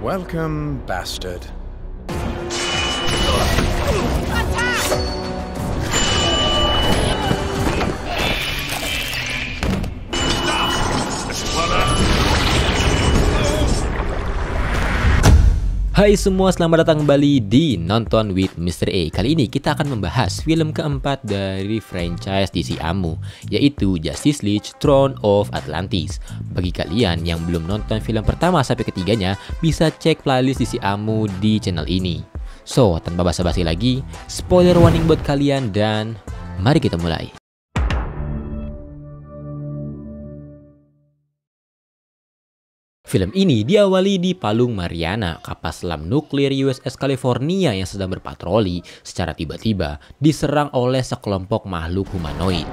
Welcome, bastard. Hai semua, selamat datang kembali di Nonton with Mr. A. Kali ini kita akan membahas film keempat dari franchise DC AMU, yaitu Justice League Throne of Atlantis. Bagi kalian yang belum nonton film pertama sampai ketiganya, bisa cek playlist DC AMU di channel ini. So, tanpa basa-basi lagi, spoiler warning buat kalian dan mari kita mulai. Film ini diawali di Palung Mariana, kapal selam nuklir USS California yang sedang berpatroli secara tiba-tiba diserang oleh sekelompok makhluk humanoid.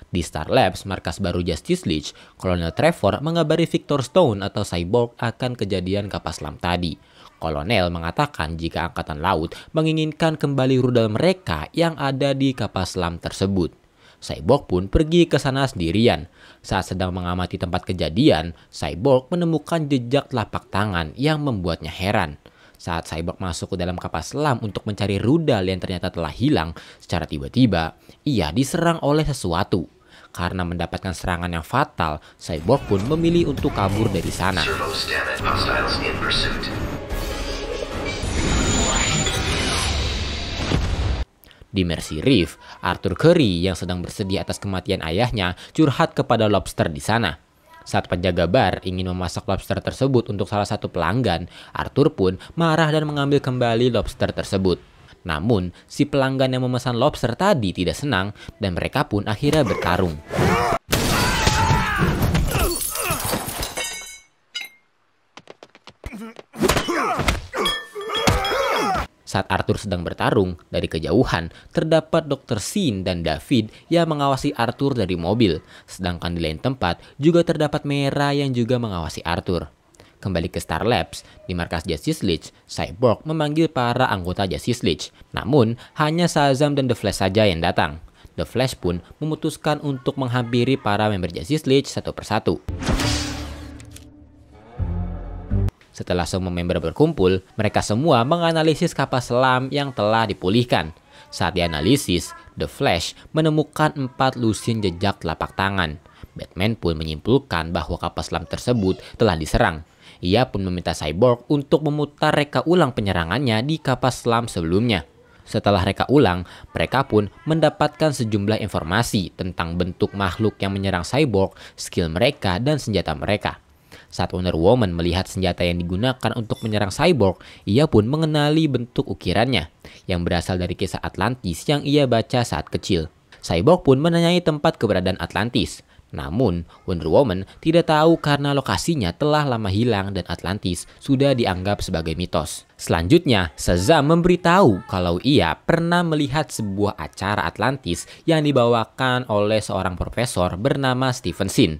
Di Star Labs, markas baru Justice League, Kolonel Trevor mengabari Victor Stone atau Cyborg akan kejadian kapal selam tadi. Kolonel mengatakan jika Angkatan Laut menginginkan kembali rudal mereka yang ada di kapal selam tersebut. Cyborg pun pergi ke sana sendirian. Saat sedang mengamati tempat kejadian, Cyborg menemukan jejak telapak tangan yang membuatnya heran. Saat Cyborg masuk ke dalam kapal selam untuk mencari rudal yang ternyata telah hilang, secara tiba-tiba ia diserang oleh sesuatu. Karena mendapatkan serangan yang fatal, Cyborg pun memilih untuk kabur dari sana. Di Mercy Reef, Arthur Curry yang sedang bersedih atas kematian ayahnya curhat kepada lobster di sana. Saat penjaga bar ingin memasak lobster tersebut untuk salah satu pelanggan, Arthur pun marah dan mengambil kembali lobster tersebut. Namun, si pelanggan yang memesan lobster tadi tidak senang dan mereka pun akhirnya bertarung. Saat Arthur sedang bertarung, dari kejauhan terdapat Dr. Sin dan David yang mengawasi Arthur dari mobil. Sedangkan di lain tempat juga terdapat Mera yang juga mengawasi Arthur. Kembali ke Star Labs, di markas Justice League, Cyborg memanggil para anggota Justice League. Namun, hanya Shazam dan The Flash saja yang datang. The Flash pun memutuskan untuk menghampiri para member Justice League satu persatu. Setelah semua member berkumpul, mereka semua menganalisis kapal selam yang telah dipulihkan. Saat dianalisis, The Flash menemukan 4 lusin jejak telapak tangan. Batman pun menyimpulkan bahwa kapal selam tersebut telah diserang. Ia pun meminta Cyborg untuk memutar reka ulang penyerangannya di kapal selam sebelumnya. Setelah reka ulang, mereka pun mendapatkan sejumlah informasi tentang bentuk makhluk yang menyerang Cyborg, skill mereka, dan senjata mereka. Saat Wonder Woman melihat senjata yang digunakan untuk menyerang Cyborg, ia pun mengenali bentuk ukirannya, yang berasal dari kisah Atlantis yang ia baca saat kecil. Cyborg pun menanyai tempat keberadaan Atlantis. Namun, Wonder Woman tidak tahu karena lokasinya telah lama hilang dan Atlantis sudah dianggap sebagai mitos. Selanjutnya, Shazam memberitahu kalau ia pernah melihat sebuah acara Atlantis yang dibawakan oleh seorang profesor bernama Stephen Sin.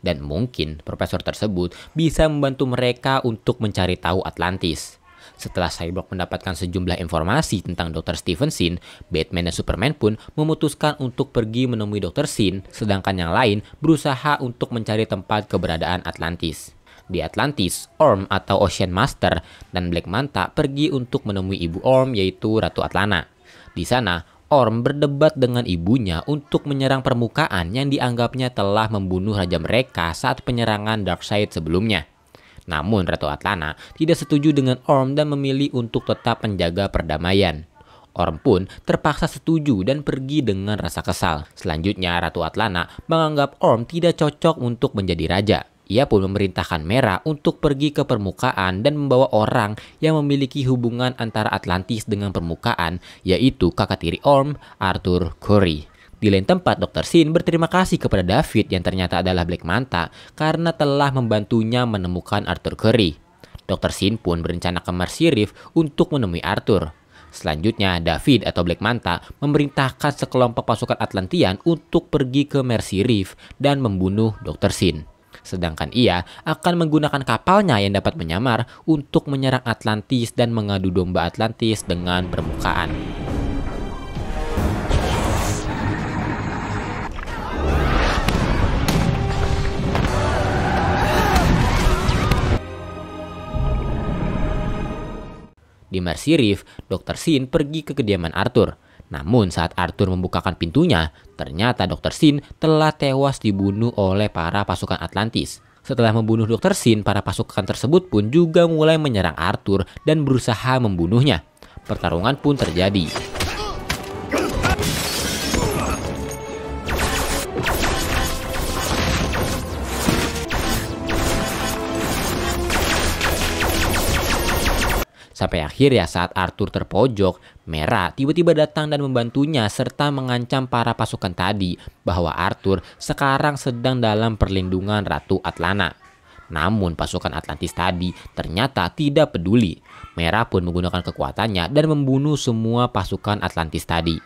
Dan mungkin profesor tersebut bisa membantu mereka untuk mencari tahu Atlantis. Setelah Cyborg mendapatkan sejumlah informasi tentang Dr. Stephen Sin, Batman dan Superman pun memutuskan untuk pergi menemui Dr. Sin, sedangkan yang lain berusaha untuk mencari tempat keberadaan Atlantis. Di Atlantis, Orm atau Ocean Master dan Black Manta pergi untuk menemui ibu Orm yaitu Ratu Atlana. Di sana, Orm berdebat dengan ibunya untuk menyerang permukaan yang dianggapnya telah membunuh raja mereka saat penyerangan Darkseid sebelumnya. Namun Ratu Atlana tidak setuju dengan Orm dan memilih untuk tetap menjaga perdamaian. Orm pun terpaksa setuju dan pergi dengan rasa kesal. Selanjutnya Ratu Atlana menganggap Orm tidak cocok untuk menjadi raja. Ia pun memerintahkan Mera untuk pergi ke permukaan dan membawa orang yang memiliki hubungan antara Atlantis dengan permukaan, yaitu kakak tiri Orm, Arthur Curry. Di lain tempat, Dr. Sin berterima kasih kepada David yang ternyata adalah Black Manta karena telah membantunya menemukan Arthur Curry. Dr. Sin pun berencana ke Mercy Reef untuk menemui Arthur. Selanjutnya, David atau Black Manta memerintahkan sekelompok pasukan Atlantean untuk pergi ke Mercy Reef dan membunuh Dr. Sin. Sedangkan ia akan menggunakan kapalnya yang dapat menyamar untuk menyerang Atlantis dan mengadu domba Atlantis dengan permukaan. Di Mercy Reef, Dr. Sin pergi ke kediaman Arthur. Namun saat Arthur membukakan pintunya, ternyata Dr. Sin telah tewas dibunuh oleh para pasukan Atlantis. Setelah membunuh Dr. Sin, para pasukan tersebut pun juga mulai menyerang Arthur dan berusaha membunuhnya. Pertarungan pun terjadi. Sampai akhirnya saat Arthur terpojok, Mera tiba-tiba datang dan membantunya serta mengancam para pasukan tadi bahwa Arthur sekarang sedang dalam perlindungan Ratu Atlana. Namun pasukan Atlantis tadi ternyata tidak peduli. Mera pun menggunakan kekuatannya dan membunuh semua pasukan Atlantis tadi.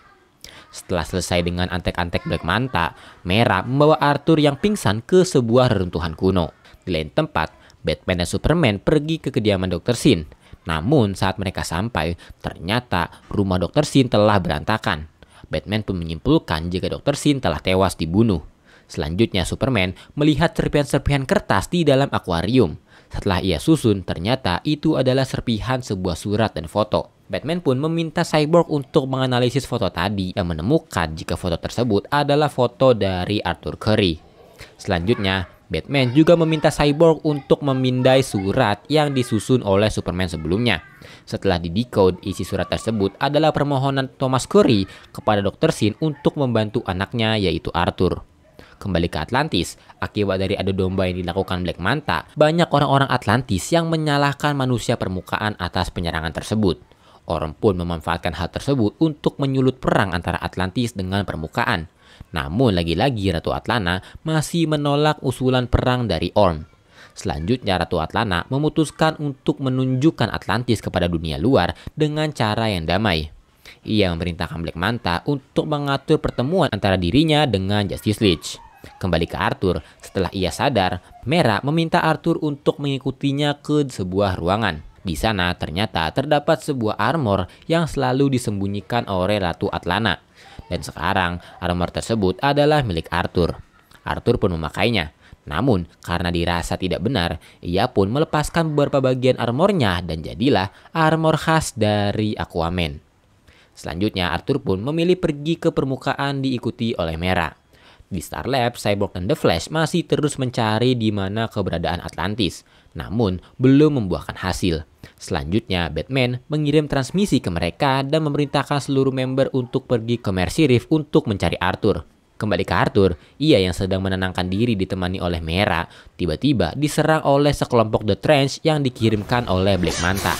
Setelah selesai dengan antek-antek Black Manta, Mera membawa Arthur yang pingsan ke sebuah reruntuhan kuno. Di lain tempat, Batman dan Superman pergi ke kediaman Dr. Sin. Namun saat mereka sampai, ternyata rumah Dr. Sin telah berantakan. Batman pun menyimpulkan jika Dr. Sin telah tewas dibunuh. Selanjutnya Superman melihat serpihan-serpihan kertas di dalam akuarium. Setelah ia susun, ternyata itu adalah serpihan sebuah surat dan foto. Batman pun meminta Cyborg untuk menganalisis foto tadi dan menemukan jika foto tersebut adalah foto dari Arthur Curry. Selanjutnya, Batman juga meminta Cyborg untuk memindai surat yang disusun oleh Superman sebelumnya. Setelah didecode, isi surat tersebut adalah permohonan Thomas Curry kepada Dr. Sin untuk membantu anaknya yaitu Arthur. Kembali ke Atlantis, akibat dari adu domba yang dilakukan Black Manta, banyak orang-orang Atlantis yang menyalahkan manusia permukaan atas penyerangan tersebut. Orm pun memanfaatkan hal tersebut untuk menyulut perang antara Atlantis dengan permukaan. Namun lagi-lagi Ratu Atlana masih menolak usulan perang dari Orm. Selanjutnya Ratu Atlana memutuskan untuk menunjukkan Atlantis kepada dunia luar dengan cara yang damai. Ia memerintahkan Black Manta untuk mengatur pertemuan antara dirinya dengan Justice League. Kembali ke Arthur, setelah ia sadar, Mera meminta Arthur untuk mengikutinya ke sebuah ruangan. Di sana ternyata terdapat sebuah armor yang selalu disembunyikan oleh Ratu Atlana. Dan sekarang armor tersebut adalah milik Arthur. Arthur pun memakainya. Namun karena dirasa tidak benar, ia pun melepaskan beberapa bagian armornya dan jadilah armor khas dari Aquaman. Selanjutnya Arthur pun memilih pergi ke permukaan diikuti oleh Mera. Di Star Lab, Cyborg dan The Flash masih terus mencari di mana keberadaan Atlantis, namun belum membuahkan hasil. Selanjutnya, Batman mengirim transmisi ke mereka dan memerintahkan seluruh member untuk pergi ke Mercy Reef untuk mencari Arthur. Kembali ke Arthur, ia yang sedang menenangkan diri ditemani oleh Mera, tiba-tiba diserang oleh sekelompok The Trench yang dikirimkan oleh Black Manta.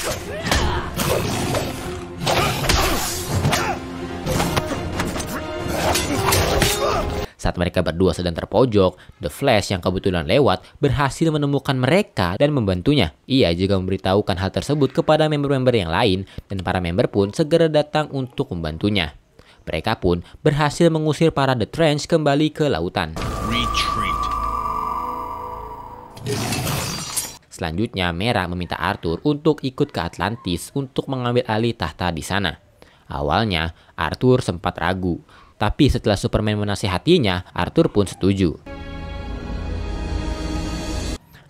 Saat mereka berdua sedang terpojok, The Flash yang kebetulan lewat berhasil menemukan mereka dan membantunya. Ia juga memberitahukan hal tersebut kepada member-member yang lain dan para member pun segera datang untuk membantunya. Mereka pun berhasil mengusir para The Trench kembali ke lautan. Retreat. Selanjutnya, Mera meminta Arthur untuk ikut ke Atlantis untuk mengambil alih tahta di sana. Awalnya, Arthur sempat ragu. Tapi setelah Superman menasihatinya, Arthur pun setuju.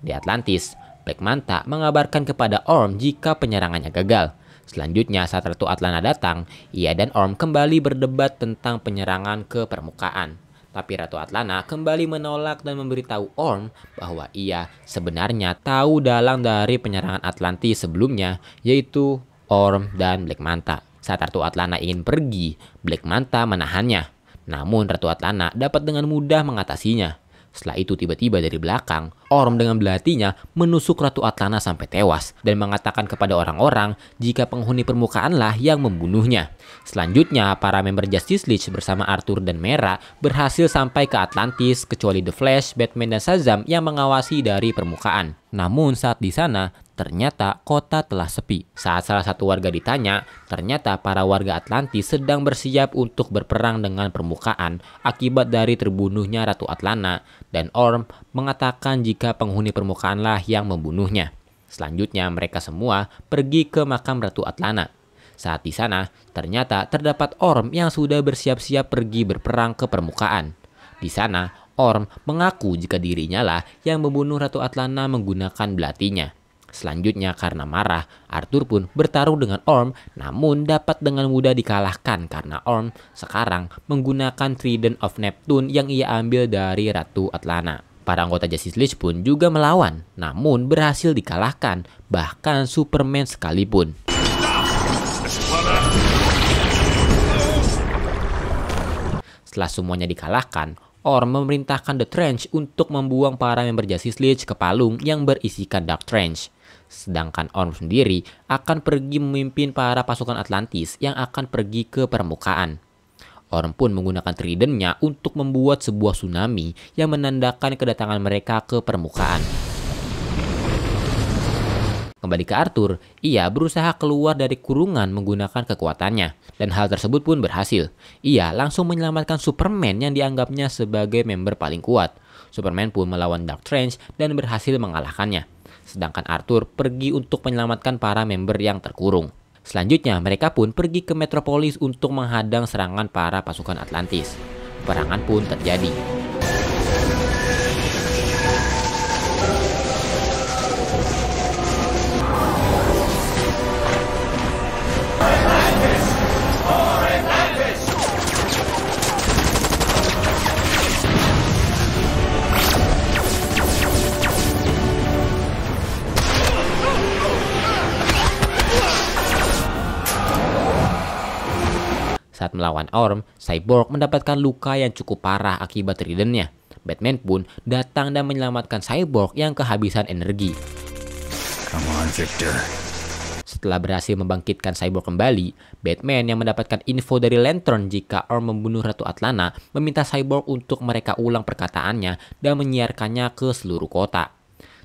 Di Atlantis, Black Manta mengabarkan kepada Orm jika penyerangannya gagal. Selanjutnya saat Ratu Atlana datang, ia dan Orm kembali berdebat tentang penyerangan ke permukaan. Tapi Ratu Atlana kembali menolak dan memberitahu Orm bahwa ia sebenarnya tahu dalang dari penyerangan Atlantis sebelumnya, yaitu Orm dan Black Manta. Saat Ratu Atlana ingin pergi, Black Manta menahannya. Namun Ratu Atlana dapat dengan mudah mengatasinya. Setelah itu tiba-tiba dari belakang, Orm dengan belatinya menusuk Ratu Atlana sampai tewas dan mengatakan kepada orang-orang jika penghuni permukaanlah yang membunuhnya. Selanjutnya, para member Justice League bersama Arthur dan Mera berhasil sampai ke Atlantis kecuali The Flash, Batman, dan Shazam yang mengawasi dari permukaan. Namun saat di sana, ternyata kota telah sepi. Saat salah satu warga ditanya, ternyata para warga Atlantis sedang bersiap untuk berperang dengan permukaan akibat dari terbunuhnya Ratu Atlana, dan Orm mengatakan jika penghuni permukaanlah yang membunuhnya. Selanjutnya mereka semua pergi ke makam Ratu Atlana. Saat di sana, ternyata terdapat Orm yang sudah bersiap-siap pergi berperang ke permukaan. Di sana, Orm mengaku jika dirinya lah yang membunuh Ratu Atlana menggunakan belatinya. Selanjutnya karena marah, Arthur pun bertarung dengan Orm namun dapat dengan mudah dikalahkan karena Orm sekarang menggunakan Trident of Neptune yang ia ambil dari Ratu Atlana. Para anggota Justice League pun juga melawan, namun berhasil dikalahkan, bahkan Superman sekalipun. Setelah semuanya dikalahkan, Orm memerintahkan The Trench untuk membuang para member Justice League ke palung yang berisikan Dark Trench. Sedangkan Orm sendiri akan pergi memimpin para pasukan Atlantis yang akan pergi ke permukaan. Orm pun menggunakan tridentnya untuk membuat sebuah tsunami yang menandakan kedatangan mereka ke permukaan. Kembali ke Arthur, ia berusaha keluar dari kurungan menggunakan kekuatannya, dan hal tersebut pun berhasil. Ia langsung menyelamatkan Superman yang dianggapnya sebagai member paling kuat. Superman pun melawan Dark Trench dan berhasil mengalahkannya. Sedangkan Arthur pergi untuk menyelamatkan para member yang terkurung. Selanjutnya, mereka pun pergi ke Metropolis untuk menghadang serangan para pasukan Atlantis. Peperangan pun terjadi. Saat melawan Orm, Cyborg mendapatkan luka yang cukup parah akibat tridentnya. Batman pun datang dan menyelamatkan Cyborg yang kehabisan energi. Come on, Victor. Setelah berhasil membangkitkan Cyborg kembali, Batman yang mendapatkan info dari Lantern jika Orm membunuh Ratu Atlana meminta Cyborg untuk mereka ulang perkataannya dan menyiarkannya ke seluruh kota.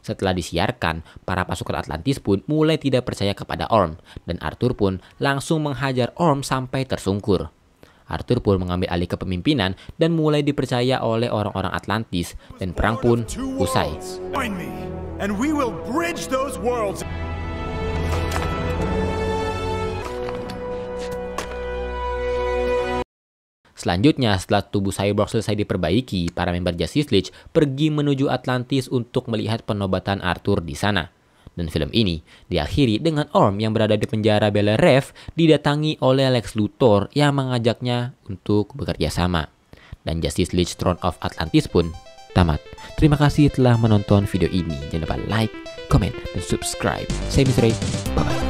Setelah disiarkan, para pasukan Atlantis pun mulai tidak percaya kepada Orm, dan Arthur pun langsung menghajar Orm sampai tersungkur. Arthur pun mengambil alih kepemimpinan dan mulai dipercaya oleh orang-orang Atlantis, dan perang pun usai. Selanjutnya, setelah tubuh Cyborg selesai diperbaiki, para member Justice League pergi menuju Atlantis untuk melihat penobatan Arthur di sana. Dan film ini diakhiri dengan Orm yang berada di penjara Bel Rev didatangi oleh Lex Luthor yang mengajaknya untuk bekerja sama. Dan Justice League Throne of Atlantis pun tamat. Terima kasih telah menonton video ini. Jangan lupa like, comment, dan subscribe. Saya Mr. Ray. Bye-bye.